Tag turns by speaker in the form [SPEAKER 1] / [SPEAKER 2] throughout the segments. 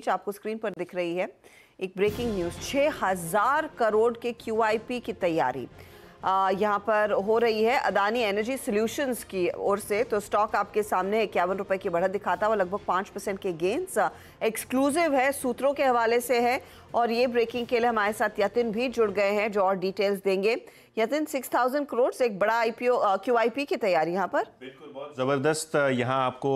[SPEAKER 1] आपको स्क्रीन पर दिख रही है एक ब्रेकिंग न्यूज। 6000 करोड़ के QIP की तैयारी यहाँ पर हो रही है अदानी एनर्जी सॉल्यूशंस की ओर से। तो स्टॉक आपके सामने 51 रुपए की बढ़त दिखाता हुआ लगभग 5% के गेन्स। एक्सक्लूसिव है, सूत्रों के हवाले से है। और ये ब्रेकिंग के लिए हमारे साथ यतिन भी जुड़ गए हैं जो और डिटेल्स देंगे। यतिन, 6000 करोड़ से एक बड़ा QIP की तैयारी यहाँ पर।
[SPEAKER 2] बिल्कुल, बहुत ज़बरदस्त यहाँ आपको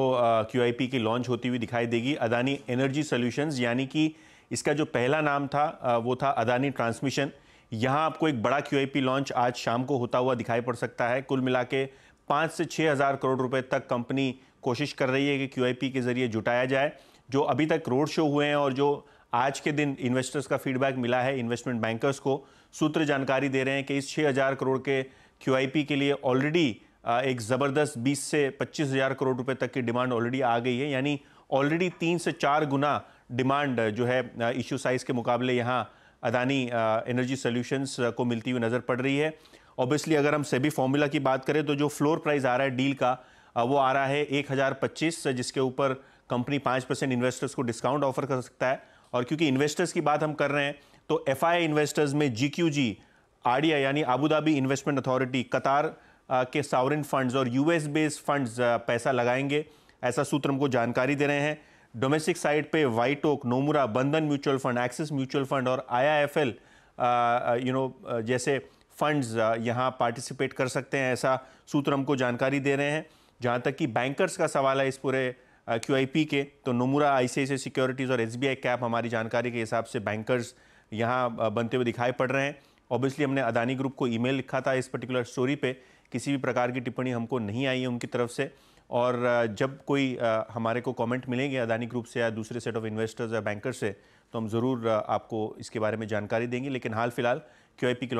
[SPEAKER 2] QIP की लॉन्च होती हुई दिखाई देगी। अदानी एनर्जी सॉल्यूशंस, यानी कि इसका जो पहला नाम था वो था अदानी ट्रांसमिशन। यहाँ आपको एक बड़ा QIP लॉन्च आज शाम को होता हुआ दिखाई पड़ सकता है। कुल मिला के 5 से 6 हज़ार करोड़ रुपए तक कंपनी कोशिश कर रही है कि QIP के जरिए जुटाया जाए। जो अभी तक रोड शो हुए हैं और जो आज के दिन इन्वेस्टर्स का फीडबैक मिला है इन्वेस्टमेंट बैंकर्स को, सूत्र जानकारी दे रहे हैं कि इस 6,000 करोड़ के QIP के लिए ऑलरेडी एक ज़बरदस्त 20 से 25 हज़ार करोड़ रुपए तक की डिमांड ऑलरेडी आ गई है। यानी ऑलरेडी 3 से 4 गुना डिमांड जो है इश्यू साइज के मुकाबले यहाँ अदानी एनर्जी सॉल्यूशंस को मिलती हुई नज़र पड़ रही है। ऑब्वियसली अगर हम सेबी फॉर्मूला की बात करें तो जो फ्लोर प्राइस आ रहा है डील का वो आ रहा है 1025, जिसके ऊपर कंपनी 5% इन्वेस्टर्स को डिस्काउंट ऑफर कर सकता है। और क्योंकि इन्वेस्टर्स की बात हम कर रहे हैं तो FII इन्वेस्टर्स में GQG, RDI यानी अबू धाबी इन्वेस्टमेंट अथॉरिटी, कतार के सॉवरेन फंड्स और US बेस्ड फंड्स पैसा लगाएंगे, ऐसा सूत्र हमको जानकारी दे रहे हैं। डोमेस्टिक साइड पे वाइट ओक, नोमुरा, बंधन mutual fund, axis mutual fund और IIFL जैसे फंड्स यहाँ पार्टिसिपेट कर सकते हैं, ऐसा सूत्र हमको जानकारी दे रहे हैं। जहाँ तक कि बैंकर्स का सवाल है इस पूरे QIP के, तो नोमुरा, ICICI सिक्योरिटीज़ और SBI कैप हमारी जानकारी के हिसाब से बैंकर्स यहाँ बनते हुए दिखाई पड़ रहे हैं। ऑब्वियसली हमने अदानी ग्रुप को ईमेल लिखा था इस पर्टिकुलर स्टोरी पे, किसी भी प्रकार की टिप्पणी हमको नहीं आई है उनकी तरफ से। और जब कोई हमारे को कमेंट मिलेंगे अदानी ग्रुप से या दूसरे सेट ऑफ इन्वेस्टर्स या बैंकर से तो हम ज़रूर आपको इसके बारे में जानकारी देंगे। लेकिन हाल फिलहाल QIP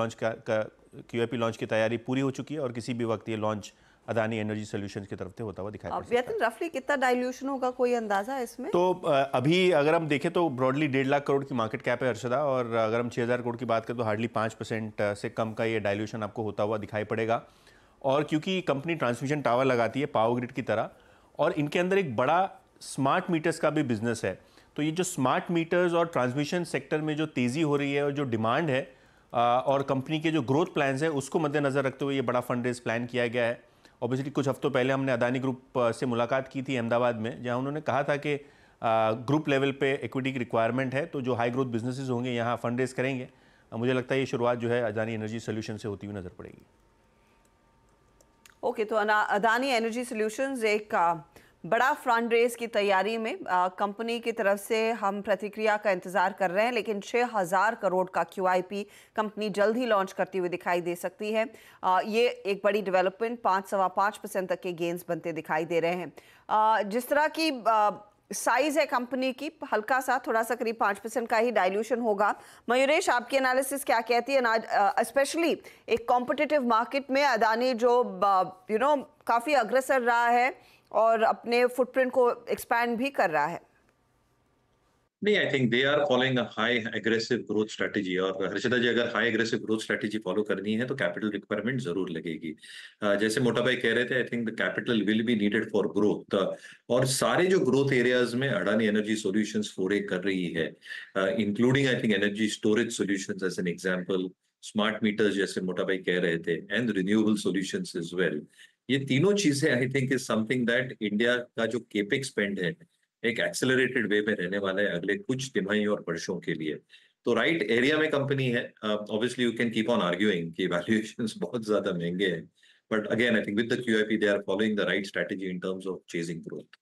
[SPEAKER 2] लॉन्च की तैयारी पूरी हो चुकी है और किसी भी वक्त ये लॉन्च अदानी एनर्जी सॉल्यूशंस की तरफ से होता हुआ दिखाई पड़ सकता है।
[SPEAKER 1] रफली कितना डाइल्यूशन होगा, कोई अंदाजा है इसमें?
[SPEAKER 2] तो अभी अगर हम देखें तो ब्रॉडली 1.5 लाख करोड़ की मार्केट कैप है हर्षदा, और अगर हम 6,000 करोड़ की बात करें तो हार्डली 5% से कम का ये डाइल्यूशन आपको होता हुआ दिखाई पड़ेगा। और क्योंकि कंपनी ट्रांसमिशन टावर लगाती है पावर ग्रिड की तरह, और इनके अंदर एक बड़ा स्मार्ट मीटर्स का भी बिजनेस है, तो ये जो स्मार्ट मीटर्स और ट्रांसमिशन सेक्टर में जो तेज़ी हो रही है और जो डिमांड है और कंपनी के जो ग्रोथ प्लान्स है उसको मद्देनज़र रखते हुए ये बड़ा फंड रेज प्लान किया गया है। ऑब्वियसली कुछ हफ्तों पहले हमने अदानी ग्रुप से मुलाकात की थी अहमदाबाद में, जहाँ उन्होंने कहा था कि ग्रुप लेवल पे इक्विटी की रिक्वायरमेंट है, तो जो हाई ग्रोथ बिजनेसेस होंगे यहाँ फंड रेज करेंगे। मुझे लगता है ये शुरुआत जो है अदानी एनर्जी सॉल्यूशन से होती हुई नज़र पड़ेगी।
[SPEAKER 1] ओके, तो अदानी एनर्जी सॉल्यूशंस एक बड़ा फंड रेज की तैयारी में कंपनी की तरफ से हम प्रतिक्रिया का इंतजार कर रहे हैं। लेकिन 6000 करोड़ का QIP कंपनी जल्द ही लॉन्च करती हुई दिखाई दे सकती है। ये एक बड़ी डेवलपमेंट, 5-5% तक के गेन्स बनते दिखाई दे रहे हैं। जिस तरह की साइज है कंपनी की, हल्का सा थोड़ा सा करीब 5% का ही डाइल्यूशन होगा। मयूरेश, आपकी एनालिसिस क्या कहती है? स्पेशली एक कॉम्पिटिटिव मार्केट में अदानी जो काफ़ी अग्रसर रहा है और अपने फुटप्रिंट को एक्सपैंड भी कर रहा है।
[SPEAKER 3] नहीं, I think they are following a high aggressive growth strategy. और हर्षदा जी, अगर high aggressive growth strategy follow करनी है तो कैपिटल रिक्वायरमेंट जरूर लगेगी। जैसे मोटा भाई कह रहे थे, I think the capital will be needed for growth. और सारे जो ग्रोथ एरियाज में अडानी एनर्जी सॉल्यूशंस फोरे कर रही है, including I think energy storage solutions as an example, smart meters जैसे मोटा भाई कह रहे थे, and renewable solutions as well. ये तीनों चीजें I think is something that India का जो केपेक्स स्पेंड है एक एक्सेलरेटेड वे में रहने वाला है अगले कुछ तिमाही और वर्षों के लिए। तो राइट एरिया में कंपनी है। Obviously you can keep on arguing कि वैल्यूएशंस बहुत ज्यादा महंगे हैं, but again I think with the QIP they are following the right strategy in terms of chasing growth.